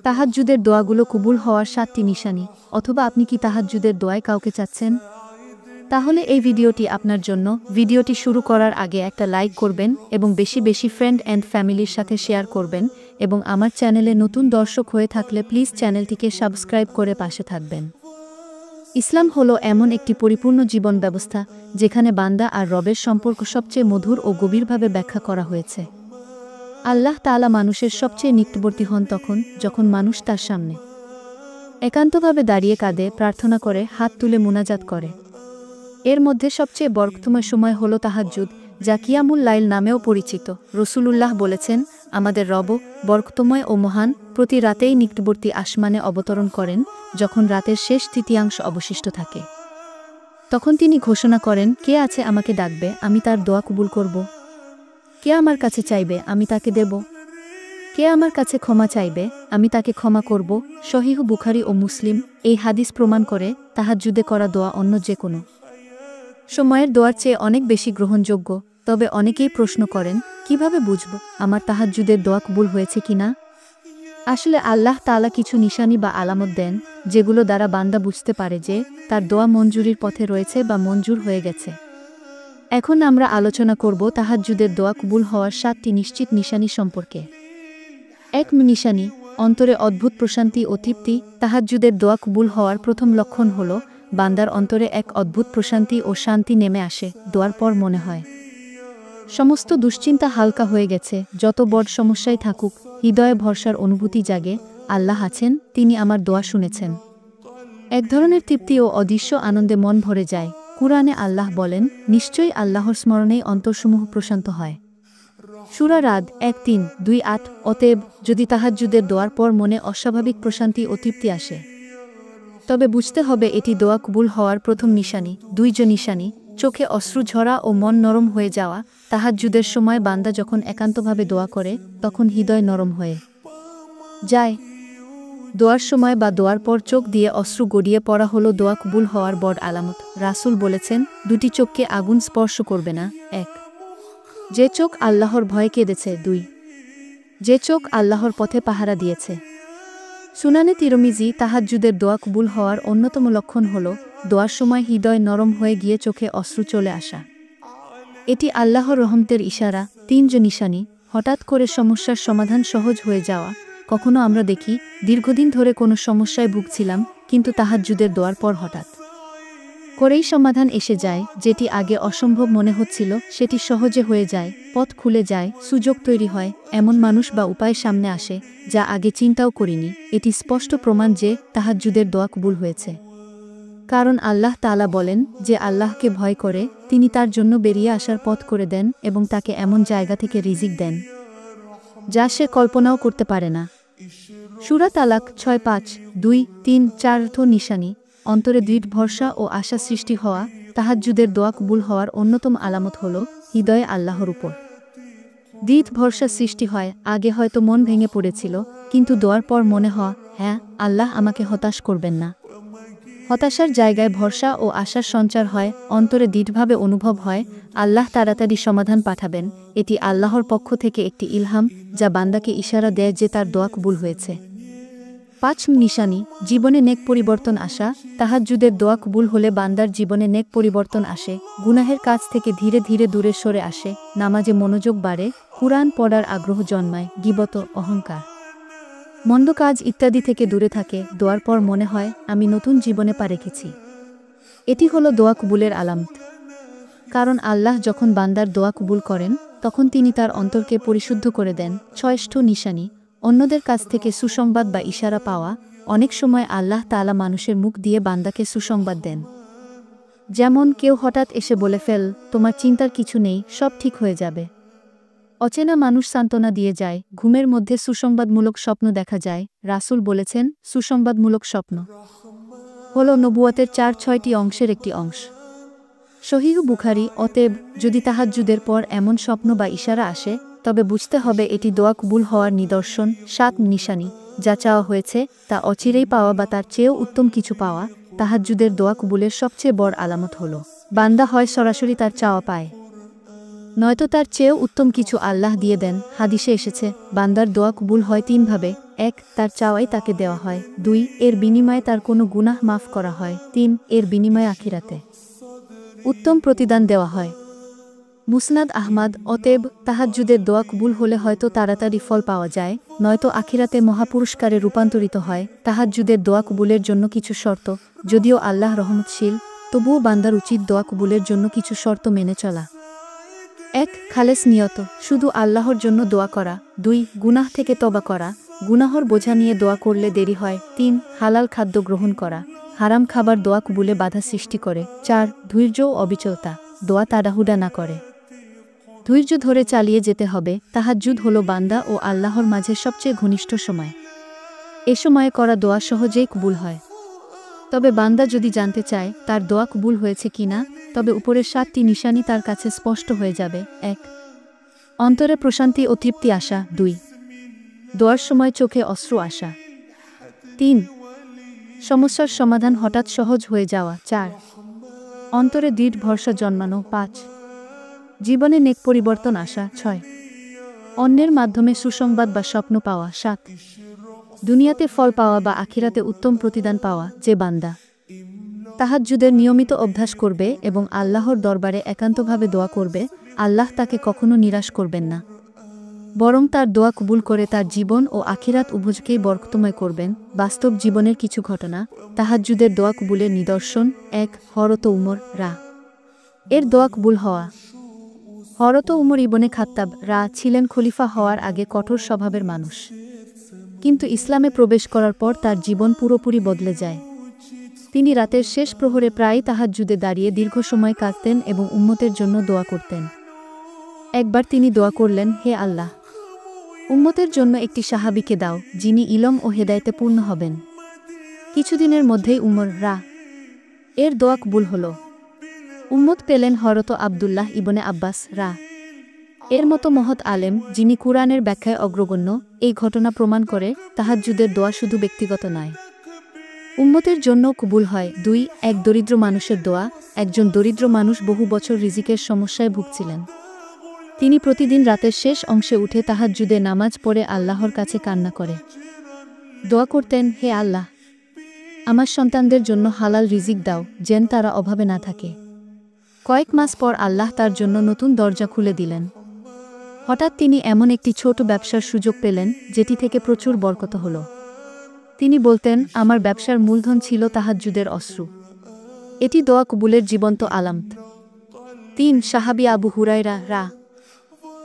তাহাজ্জুদের দোয়াগুলো কবুল হওয়ার 7টি নিশানি। অথবা আপনি কি তাহাজ্জুদের দোয়ায় কাউকে চাচ্ছেন? তাহলে এই ভিডিওটি আপনার জন্য। ভিডিওটি শুরু করার আগে একটা লাইক করবেন এবং বেশি বেশি ফ্রেন্ড অ্যান্ড ফ্যামিলির সাথে শেয়ার করবেন এবং আমার চ্যানেলে নতুন দর্শক হয়ে থাকলে প্লিজ চ্যানেলটিকে সাবস্ক্রাইব করে পাশে থাকবেন। ইসলাম হলো এমন একটি পরিপূর্ণ জীবন ব্যবস্থা যেখানে বান্দা আর রবের সম্পর্ক সবচেয়ে মধুর ও গভীরভাবে ব্যাখ্যা করা হয়েছে। আল্লাহ তাআলা মানুষের সবচেয়ে নিকটবর্তী হন তখন যখন মানুষ তার সামনে একান্তভাবে দাঁড়িয়ে কাঁদে, প্রার্থনা করে, হাত তুলে মুনাজাত করে। এর মধ্যে সবচেয়ে বরকতময় সময় হল তাহাজ্জুদ, যা কিয়ামুল লাইল নামেও পরিচিত। রাসূলুল্লাহ বলেছেন, আমাদের রব বরকতময় ও মহান প্রতি রাতেই নিকটবর্তী আসমানে অবতরণ করেন। যখন রাতের শেষ তৃতীয়াংশ অবশিষ্ট থাকে তখন তিনি ঘোষণা করেন, কে আছে আমাকে ডাকবে, আমি তার দোয়া কবুল করব। কে আমার কাছে চাইবে, আমি তাকে দেব। কে আমার কাছে ক্ষমা চাইবে, আমি তাকে ক্ষমা করব। সহিহ বুখারী ও মুসলিম। এই হাদিস প্রমাণ করে তাহাজ্জুদে করা দোয়া অন্য যে কোনো সময়ের দোয়ার চেয়ে অনেক বেশি গ্রহণযোগ্য। তবে অনেকেই প্রশ্ন করেন, কিভাবে বুঝব আমার তাহাজ্জুদের দোয়া কবুল হয়েছে কিনা? আসলে আল্লাহ তাআলা কিছু নিশানি বা আলামত দেন যেগুলো দ্বারা বান্দা বুঝতে পারে যে তার দোয়া মঞ্জুরির পথে রয়েছে বা মঞ্জুর হয়ে গেছে। এখন আমরা আলোচনা করব তাহাজ্জুদের দোয়া কবুল হওয়ার 7টি নিশ্চিত নিশানি সম্পর্কে। 1 নিশানি, অন্তরে অদ্ভুত প্রশান্তি ও তৃপ্তি। তাহাজ্জুদের দোয়া কবুল হওয়ার প্রথম লক্ষণ হল বান্দার অন্তরে এক অদ্ভুত প্রশান্তি ও শান্তি নেমে আসে। দোয়ার পর মনে হয় সমস্ত দুশ্চিন্তা হালকা হয়ে গেছে। যত বড় সমস্যাই থাকুক, হৃদয়ে ভরসার অনুভূতি জাগে। আল্লাহ আছেন, তিনি আমার দোয়া শুনেছেন। এক ধরনের তৃপ্তি ও অদৃশ্য আনন্দে মন ভরে যায়। কুরআনে আল্লাহ বলেন, নিশ্চয়ই আল্লাহর স্মরণেই অন্তরসমূহ প্রশান্ত হয়। সূরা রাদ 1:3-2-8। অতএব যদি তাহাজ্জুদের দোয়ার পর মনে অস্বাভাবিক প্রশান্তি ও তৃপ্তি আসে তবে বুঝতে হবে এটি দোয়া কবুল হওয়ার প্রথম নিশানি। 2 নিশানি, চোখে অশ্রু ঝরা ও মন নরম হয়ে যাওয়া। তাহাজ্জুদের সময় বান্দা যখন একান্তভাবে দোয়া করে তখন হৃদয় নরম হয়ে যায়। দোয়ার সময় বা দোয়ার পর চোখ দিয়ে অশ্রু গড়িয়ে পড়া হলো দোয়া কবুল হওয়ার বড় আলামত। রাসূল বলেছেন, 2টি চোখকে আগুন স্পর্শ করবে না। 1 যে চোখ আল্লাহর ভয়ে কেঁদেছে। 2 যে চোখ আল্লাহর পথে পাহারা দিয়েছে। সুনানে তিরমিজি। তাহাজ্জুদের দোয়া কবুল হওয়ার অন্যতম লক্ষণ হল দোয়ার সময় হৃদয় নরম হয়ে গিয়ে চোখে অশ্রু চলে আসা। এটি আল্লাহর রহমতের ইশারা। 3 নিশানি, হঠাৎ করে সমস্যার সমাধান সহজ হয়ে যাওয়া। কখনো আমরা দেখি দীর্ঘদিন ধরে কোনো সমস্যায় ভুগছিলাম, কিন্তু তাহাজ্জুদের দোয়ার পর হঠাৎ করেই সমাধান এসে যায়। যেটি আগে অসম্ভব মনে হচ্ছিল সেটি সহজে হয়ে যায়, পথ খুলে যায়, সুযোগ তৈরি হয়, এমন মানুষ বা উপায় সামনে আসে যা আগে চিন্তাও করিনি। এটি স্পষ্ট প্রমাণ যে তাহাজ্জুদের দোয়া কবুল হয়েছে। কারণ আল্লাহ তাআলা বলেন, যে আল্লাহকে ভয় করে তিনি তার জন্য বেরিয়ে আসার পথ করে দেন এবং তাকে এমন জায়গা থেকে রিজিক দেন যা সে কল্পনাও করতে পারে না। সূরা তালাক 6:5-2-3-4 নিশানি, অন্তরে দৃঢ় ভরসা ও আশা সৃষ্টি হওয়া। তাহাজ্জুদের দোয়া কবুল হওয়ার অন্যতম আলামত হল হৃদয়ে আল্লাহর উপর দৃঢ় ভরসা সৃষ্টি হয়। আগে হয়তো মন ভেঙে পড়েছিল, কিন্তু দোয়ার পর মনে হয়, হ্যাঁ, আল্লাহ আমাকে হতাশ করবেন না। হতাশার জায়গায় ভরসা ও আশার সঞ্চার হয়। অন্তরে দৃঢ়ভাবে অনুভব হয় আল্লাহ তাড়াতাড়ি সমাধান পাঠাবেন। এটি আল্লাহর পক্ষ থেকে একটি ইলহাম যা বান্দাকে ইশারা দেয় যে তার দোয়া কবুল হয়েছে। 5 নিশানি, জীবনে নেক পরিবর্তন আসা। তাহাজ্জুদের দোয়া কবুল হলে বান্দার জীবনে নেক পরিবর্তন আসে। গুনাহের কাজ থেকে ধীরে ধীরে দূরে সরে আসে। নামাজে মনোযোগ বাড়ে, কুরআন পড়ার আগ্রহ জন্মায়, গীবত, অহংকার, মন্দ কাজ ইত্যাদি থেকে দূরে থাকে। দোয়ার পর মনে হয় আমি নতুন জীবনে পা রেখেছি। এটি হলো দোয়া কবুলের আলামত। কারণ আল্লাহ যখন বান্দার দোয়া কবুল করেন তখন তিনি তার অন্তরকে পরিশুদ্ধ করে দেন। 6 নিশানি, অন্যদের কাছ থেকে সুসংবাদ বা ইশারা পাওয়া। অনেক সময় আল্লাহ তাআলা মানুষের মুখ দিয়ে বান্দাকে সুসংবাদ দেন। যেমন কেউ হঠাৎ এসে বলে ফেল, তোমার চিন্তার কিছু নেই, সব ঠিক হয়ে যাবে। অচেনা মানুষ সান্ত্বনা দিয়ে যায়। ঘুমের মধ্যে সুসংবাদমূলক স্বপ্ন দেখা যায়। রাসূল বলেছেন, সুসংবাদমূলক স্বপ্ন হল নবুয়তের 4-6টি অংশের একটি অংশ। সহিহ বুখারী। অতএব যদি তাহাজ্জুদের পর এমন স্বপ্ন বা ইশারা আসে তবে বুঝতে হবে এটি দোয়া কবুল হওয়ার নিদর্শন। 7 নিশানি, যা চাওয়া হয়েছে তা অচিরেই পাওয়া বা তার চেয়েও উত্তম কিছু পাওয়া। তাহাজ্জুদের দোয়া কবুলের সবচেয়ে বড় আলামত হল বান্দা হয় সরাসরি তার চাওয়া পায়, নয়তো তার চেয়েও উত্তম কিছু আল্লাহ দিয়ে দেন। হাদিসে এসেছে, বান্দার দোয়া কবুল হয় 3 ভাবে। 1. তার চাওয়াই তাকে দেওয়া হয়। 2. এর বিনিময়ে তার কোনো গুনাহ মাফ করা হয়। 3. এর বিনিময়ে আখিরাতে উত্তম প্রতিদান দেওয়া হয়। মুসনাদ আহমাদ। অতএব তাহাজ্জুদের দোয়া কবুল হলে হয়তো তাড়াতাড়ি ফল পাওয়া যায়, নয়তো আখিরাতে মহাপুরস্কারে রূপান্তরিত হয়। তাহাজ্জুদের দোয়া কবুলের জন্য কিছু শর্ত। যদিও আল্লাহ রহমতশীল, তবুও বান্দার উচিত দোয়া কবুলের জন্য কিছু শর্ত মেনে চলা। 1. খালেস নিয়ত, শুধু আল্লাহর জন্য দোয়া করা। 2. গুনাহ থেকে তওবা করা, গুনাহর বোঝা নিয়ে দোয়া করলে দেরি হয়। 3. হালাল খাদ্য গ্রহণ করা, হারাম খাবার দোয়া কবুলে বাধা সৃষ্টি করে। 4. ধৈর্য ও অবিচলতা, দোয়া তাড়াহুড়া না করে। ধৈর্য ধরে চালিয়ে যেতে হবে। তাহাজ্জুদ হলো বান্দা ও আল্লাহর মাঝে সবচেয়ে ঘনিষ্ঠ সময়। এ সময়ে করা দোয়া সহজেই কবুল হয়। তবে বান্দা যদি জানতে চায় তার দোয়া কবুল হয়েছে কিনা, তবে উপরের 7টি নিশানি তার কাছে স্পষ্ট হয়ে যাবে। 1. অন্তরে প্রশান্তি ও তৃপ্তি আসা। 2. দোয়ার সময় চোখে অশ্রু আসা। 3. সমস্যার সমাধান হঠাৎ সহজ হয়ে যাওয়া। 4. অন্তরে দৃঢ় ভরসা জন্মানো। 5. জীবনে নেক পরিবর্তন আসা। 6. অন্যের মাধ্যমে সুসংবাদ বা স্বপ্ন পাওয়া। 7. দুনিয়াতে ফল পাওয়া বা আখিরাতে উত্তম প্রতিদান পাওয়া। যে বান্দা তাহাজ্জুদের নিয়মিত অভ্যাস করবে এবং আল্লাহর দরবারে একান্তভাবে দোয়া করবে, আল্লাহ তাকে কখনো নিরাশ করবেন না, বরং তার দোয়া কবুল করে তার জীবন ও আখিরাত উভয়কেই বরকতময় করবেন। বাস্তব জীবনের কিছু ঘটনা তাহাজ্জুদের দোয়া কবুলের নিদর্শন। 1. হযরত উমর রা এর দোয়া কবুল হওয়া। হযরত উমর ইবনে খাত্তাব রা ছিলেন খলিফা হওয়ার আগে কঠোর স্বভাবের মানুষ, কিন্তু ইসলামে প্রবেশ করার পর তার জীবন পুরোপুরি বদলে যায়। তিনি রাতের শেষ প্রহরে প্রায়ই তাহাজ্জুদে দাঁড়িয়ে দীর্ঘ সময় কাঁদতেন এবং উম্মতের জন্য দোয়া করতেন। একবার তিনি দোয়া করলেন, হে আল্লাহ, উম্মতের জন্য একটি সাহাবীকে দাও যিনি ইলম ও হেদায়েতে পূর্ণ হবেন। কিছুদিনের মধ্যেই উমর রা এর দোয়া কবুল হল। উম্মত পেলেন হযরত আব্দুল্লাহ ইবনে আব্বাস রা এর মতো মহৎ আলেম, যিনি কুরআনের ব্যাখ্যায় অগ্রগণ্য। এই ঘটনা প্রমাণ করে তাহাজ্জুদের দোয়া শুধু ব্যক্তিগত নয়, উম্মতের জন্য কবুল হয়। 2. এক দরিদ্র মানুষের দোয়া। একজন দরিদ্র মানুষ বহু বছর রিজিকের সমস্যায় ভুগছিলেন। তিনি প্রতিদিন রাতের শেষ অংশে উঠে তাহাজ্জুদে নামাজ পড়ে আল্লাহর কাছে কান্না করে দোয়া করতেন, হে আল্লাহ, আমার সন্তানদের জন্য হালাল রিজিক দাও, যেন তারা অভাবে না থাকে। কয়েক মাস পর আল্লাহ তার জন্য নতুন দরজা খুলে দিলেন। হঠাৎ তিনি এমন একটি ছোট ব্যবসার সুযোগ পেলেন যেটি থেকে প্রচুর বরকত হল। তিনি বলতেন, আমার ব্যবসার মূলধন ছিল তাহাজ্জুদের অশ্রু। এটি দোয়া কবুলের জীবন্ত আলামত। 3. সাহাবী আবু হুরায়রা রা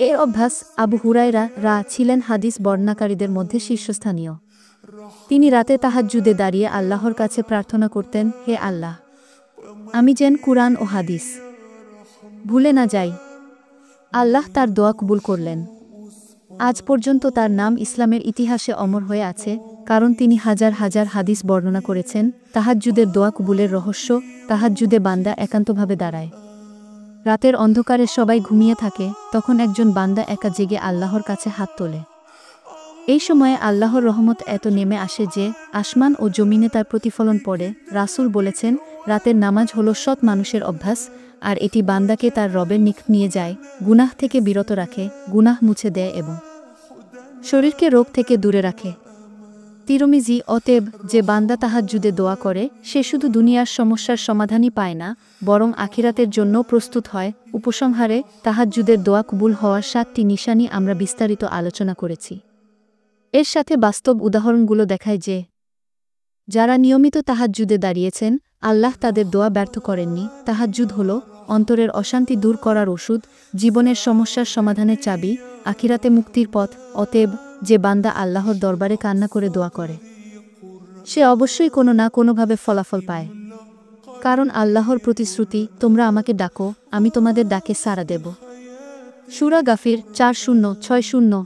এর অভ্যাস। আবু হুরায়রা রা ছিলেন হাদিস বর্ণনাকারীদের মধ্যে শীর্ষস্থানীয়। তিনি রাতে তাহাজ্জুদে দাঁড়িয়ে আল্লাহর কাছে প্রার্থনা করতেন, হে আল্লাহ, আমি যেন কুরআন ও হাদিস ভুলে না যাই। আল্লাহ তার দোয়া কবুল করলেন। আজ পর্যন্ত তার নাম ইসলামের ইতিহাসে অমর হয়ে আছে, কারণ তিনি হাজার হাজার হাদিস বর্ণনা করেছেন। তাহাজ্জুদের দোয়া কবুলের রহস্য। তাহাজ্জুদে বান্দা একান্তভাবে দাঁড়ায়। রাতের অন্ধকারে সবাই ঘুমিয়ে থাকে, তখন একজন বান্দা একা জেগে আল্লাহর কাছে হাত তোলে। এই সময়ে আল্লাহর রহমত এত নেমে আসে যে আসমান ও জমিনে তার প্রতিফলন পড়ে। রাসূল বলেছেন, রাতের নামাজ হলো সৎ মানুষের অভ্যাস, আর এটি বান্দাকে তার রবের নিকট নিয়ে যায়, গুনাহ থেকে বিরত রাখে, গুনাহ মুছে দেয় এবং শরীরকে রোগ থেকে দূরে রাখে। তিরমিজি। অতএব যে বান্দা তাহাজ্জুদে দোয়া করে সে শুধু দুনিয়ার সমস্যার সমাধানই পায় না, বরং আখিরাতের জন্য প্রস্তুত হয়। উপসংহারে তাহাজ্জুদের দোয়া কবুল হওয়ার 7টি নিশানি আমরা বিস্তারিত আলোচনা করেছি। এর সাথে বাস্তব উদাহরণগুলো দেখায় যে যারা নিয়মিত তাহাজ্জুদে দাঁড়িয়েছেন, আল্লাহ তাদের দোয়া ব্যর্থ করেননি। তাহাজ্জুদ হল অন্তরের অশান্তি দূর করার ওষুধ, জীবনের সমস্যার সমাধানের চাবি, আখিরাতে মুক্তির পথ। অতএব যে বান্দা আল্লাহর দরবারে কান্না করে দোয়া করে সে অবশ্যই কোনো না কোনোভাবে ফলাফল পায়, কারণ আল্লাহর প্রতিশ্রুতি, তোমরা আমাকে ডাকো, আমি তোমাদের ডাকে সাড়া দেব। সূরা গাফির 4:0-6:0।